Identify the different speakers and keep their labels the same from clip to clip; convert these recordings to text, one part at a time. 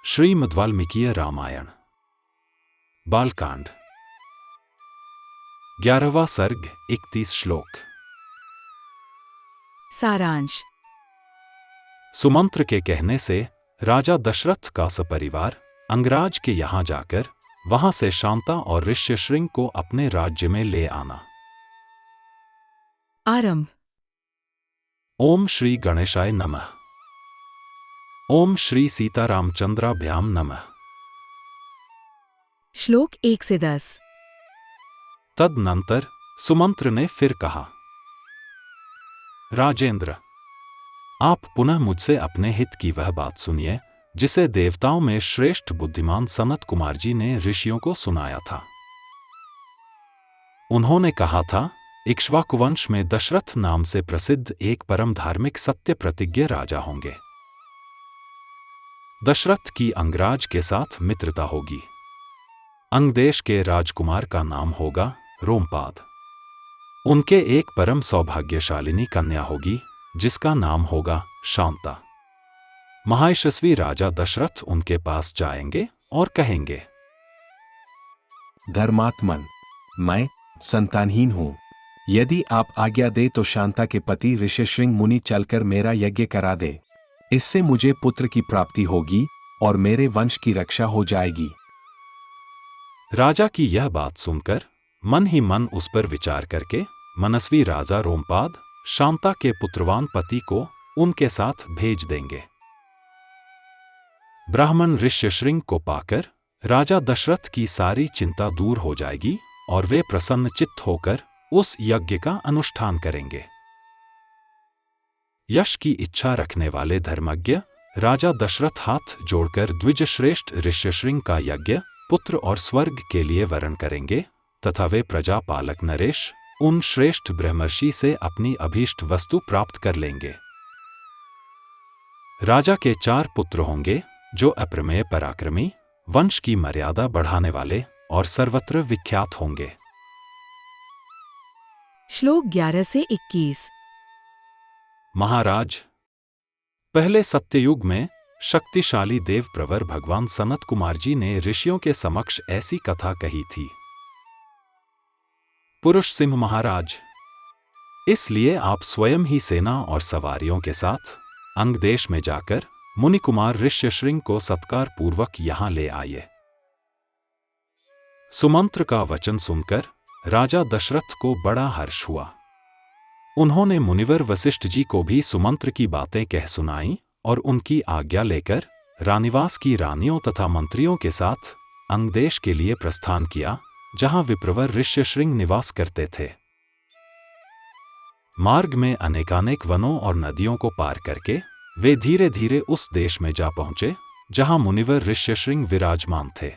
Speaker 1: श्रीमद् वाल्मीकि रामायण बालकांड 11वां सर्ग 31 श्लोक।
Speaker 2: सारांश।
Speaker 1: सुमंत्र के कहने से राजा दशरथ का सपरिवार अंगराज के यहां जाकर वहां से शांता और ऋष्यशृंग को अपने राज्य में ले आना।
Speaker 2: आरंभ।
Speaker 1: ओम श्री गणेशाय नमः। ओम श्री सीतारामचंद्राभ्याम नमः।
Speaker 2: श्लोक 1 से 10।
Speaker 1: तदनंतर सुमंत्र ने फिर कहा, राजेंद्र, आप पुनः मुझसे अपने हित की वह बात सुनिए जिसे देवताओं में श्रेष्ठ बुद्धिमान सनत कुमार जी ने ऋषियों को सुनाया था। उन्होंने कहा था, इक्ष्वाकु वंश में दशरथ नाम से प्रसिद्ध एक परम धार्मिक सत्य प्रतिज्ञ राजा होंगे। दशरथ की अंगराज के साथ मित्रता होगी। अंगदेश के राजकुमार का नाम होगा रोमपाद। उनके एक परम सौभाग्यशालिनी कन्या होगी जिसका नाम होगा शांता। महायशस्वी राजा दशरथ उनके पास जाएंगे और कहेंगे,
Speaker 3: धर्मात्मन, मैं संतानहीन हूं। यदि आप आज्ञा दे तो शांता के पति ऋष्यशृंग मुनि चलकर मेरा यज्ञ करा दे। इससे मुझे पुत्र की प्राप्ति होगी और मेरे वंश की रक्षा हो जाएगी।
Speaker 1: राजा की यह बात सुनकर मन ही मन उस पर विचार करके मनस्वी राजा रोमपाद शांता के पुत्रवान पति को उनके साथ भेज देंगे। ब्राह्मण ऋष्यशृंग को पाकर राजा दशरथ की सारी चिंता दूर हो जाएगी और वे प्रसन्न चित्त होकर उस यज्ञ का अनुष्ठान करेंगे। यश की इच्छा रखने वाले धर्मज्ञ राजा दशरथ हाथ जोड़कर द्विजश्रेष्ठ ऋष्यशृंग का यज्ञ पुत्र और स्वर्ग के लिए वरण करेंगे तथा वे प्रजापालक नरेश उन श्रेष्ठ ब्रह्मर्षि से अपनी अभीष्ट वस्तु प्राप्त कर लेंगे। राजा के 4 पुत्र होंगे जो अप्रमेय पराक्रमी, वंश की मर्यादा बढ़ाने वाले और सर्वत्र विख्यात होंगे।
Speaker 2: श्लोक 11 से 21।
Speaker 1: महाराज, पहले सत्ययुग में शक्तिशाली देव प्रवर भगवान सनत कुमार जी ने ऋषियों के समक्ष ऐसी कथा कही थी। पुरुष सिंह महाराज, इसलिए आप स्वयं ही सेना और सवारियों के साथ अंगदेश में जाकर मुनि कुमार ऋष्यशृंग को सत्कार पूर्वक यहां ले आइए। सुमंत्र का वचन सुनकर राजा दशरथ को बड़ा हर्ष हुआ। उन्होंने मुनिवर वशिष्ठ जी को भी सुमंत्र की बातें कह सुनाईं और उनकी आज्ञा लेकर रानिवास की रानियों तथा मंत्रियों के साथ अंगदेश के लिए प्रस्थान किया जहां विप्रवर ऋष्यशृंग निवास करते थे। मार्ग में अनेकानेक वनों और नदियों को पार करके वे धीरे धीरे उस देश में जा पहुंचे जहां मुनिवर ऋष्यशृंग विराजमान थे।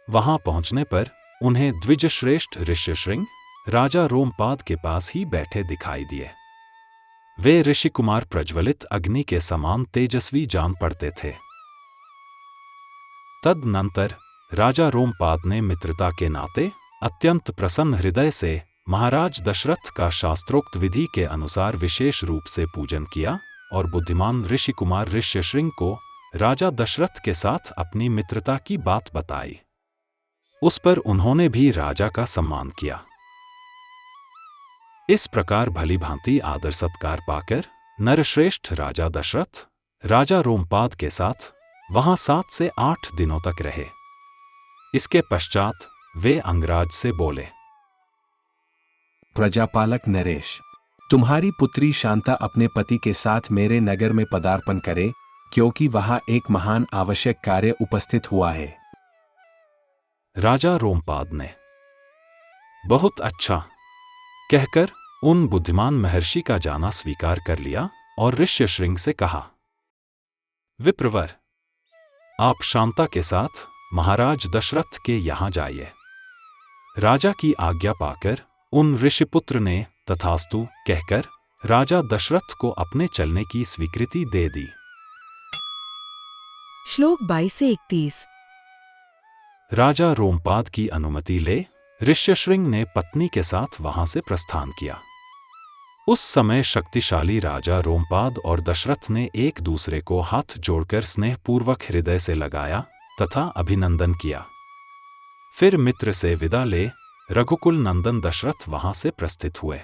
Speaker 1: वहां पहुंचने पर उन्हें द्विजश्रेष्ठ ऋष्यशृंग राजा रोमपाद के पास ही बैठे दिखाई दिए। वे ऋषि कुमार प्रज्वलित अग्नि के समान तेजस्वी जान पड़ते थे। तदनंतर राजा रोमपाद ने मित्रता के नाते अत्यंत प्रसन्न हृदय से महाराज दशरथ का शास्त्रोक्त विधि के अनुसार विशेष रूप से पूजन किया और बुद्धिमान ऋषि कुमार ऋष्यशृंग को राजा दशरथ के साथ अपनी मित्रता की बात बताई। उस पर उन्होंने भी राजा का सम्मान किया। इस प्रकार भली भांति आदर सत्कार पाकर नरश्रेष्ठ राजा दशरथ राजा रोमपाद के साथ वहां 7 से 8 दिनों तक रहे। इसके पश्चात वे अंगराज से बोले,
Speaker 3: प्रजापालक नरेश, तुम्हारी पुत्री शांता अपने पति के साथ मेरे नगर में पदार्पण करे क्योंकि वहां एक महान आवश्यक कार्य उपस्थित हुआ है।
Speaker 1: राजा रोमपाद ने बहुत अच्छा कहकर उन बुद्धिमान महर्षि का जाना स्वीकार कर लिया और ऋष्यशृंग से कहा, विप्रवर, आप शांता के साथ महाराज दशरथ के यहां जाइए। राजा की आज्ञा पाकर उन ऋषिपुत्र ने तथास्तु कहकर राजा दशरथ को अपने चलने की स्वीकृति दे दी।
Speaker 2: श्लोक 22 से 31।
Speaker 1: राजा रोमपाद की अनुमति ले ऋष्यशृंग ने पत्नी के साथ वहां से प्रस्थान किया। उस समय शक्तिशाली राजा रोमपाद और दशरथ ने एक दूसरे को हाथ जोड़कर स्नेहपूर्वक हृदय से लगाया तथा अभिनंदन किया। फिर मित्र से विदा ले रघुकुल नंदन दशरथ वहां से प्रस्थित हुए।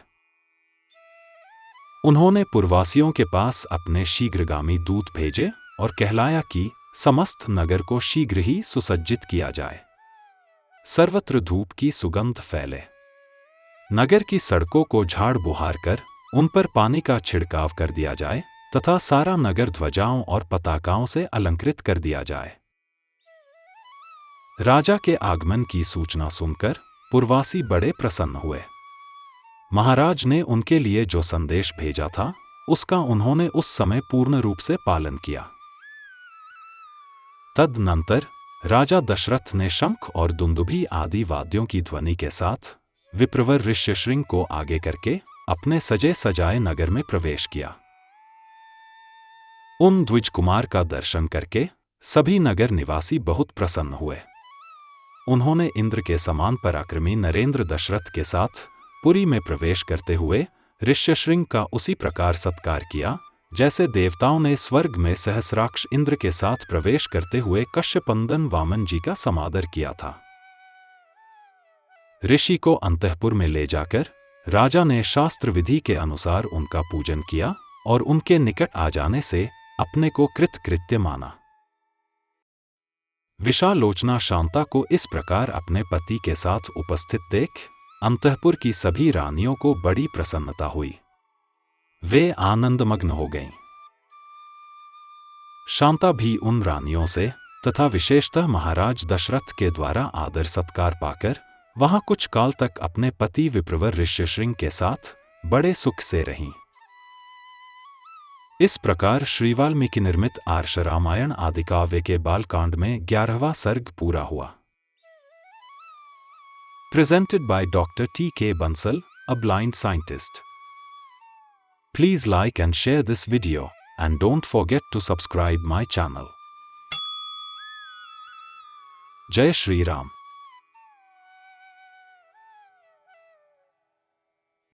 Speaker 1: उन्होंने पुरवासियों के पास अपने शीघ्रगामी दूत भेजे और कहलाया कि समस्त नगर को शीघ्र ही सुसज्जित किया जाए, सर्वत्र धूप की सुगंध फैले, नगर की सड़कों को झाड़ बुहार कर उन पर पानी का छिड़काव कर दिया जाए तथा सारा नगर ध्वजाओं और पताकाओं से अलंकृत कर दिया जाए। राजा के आगमन की सूचना सुनकर पुरवासी बड़े प्रसन्न हुए। महाराज ने उनके लिए जो संदेश भेजा था उसका उन्होंने उस समय पूर्ण रूप से पालन किया। तदनंतर राजा दशरथ ने शंख और दुंदुभी आदि वाद्यों की ध्वनि के साथ विप्रवर ऋष्यशृंग को आगे करके अपने सजे सजाए नगर में प्रवेश किया। उन द्विज कुमार का दर्शन करके सभी नगर निवासी बहुत प्रसन्न हुए। उन्होंने इंद्र के समान पराक्रमी नरेंद्र दशरथ के साथ पुरी में प्रवेश करते हुए ऋष्यशृंग का उसी प्रकार सत्कार किया जैसे देवताओं ने स्वर्ग में सहस्राक्ष इंद्र के साथ प्रवेश करते हुए कश्यपनंदन वामन जी का समादर किया था। ऋषि को अंतःपुर में ले जाकर राजा ने शास्त्र विधि के अनुसार उनका पूजन किया और उनके निकट आ जाने से अपने को कृतकृत्य माना। विशालोचना शांता को इस प्रकार अपने पति के साथ उपस्थित देख अंतःपुर की सभी रानियों को बड़ी प्रसन्नता हुई। वे आनंदमग्न हो गईं। शांता भी उन रानियों से तथा विशेषतः महाराज दशरथ के द्वारा आदर सत्कार पाकर वहां कुछ काल तक अपने पति विप्रवर ऋष्यशृंग के साथ बड़े सुख से रहीं। इस प्रकार श्री वाल्मीकि निर्मित आर्ष रामायण आदि काव्य के बालकांड में 11वां सर्ग पूरा हुआ। Presented by Dr. T.K. Bansal, a blind scientist. Please like and share this video, and don't forget to subscribe my channel. Jai Shri Ram.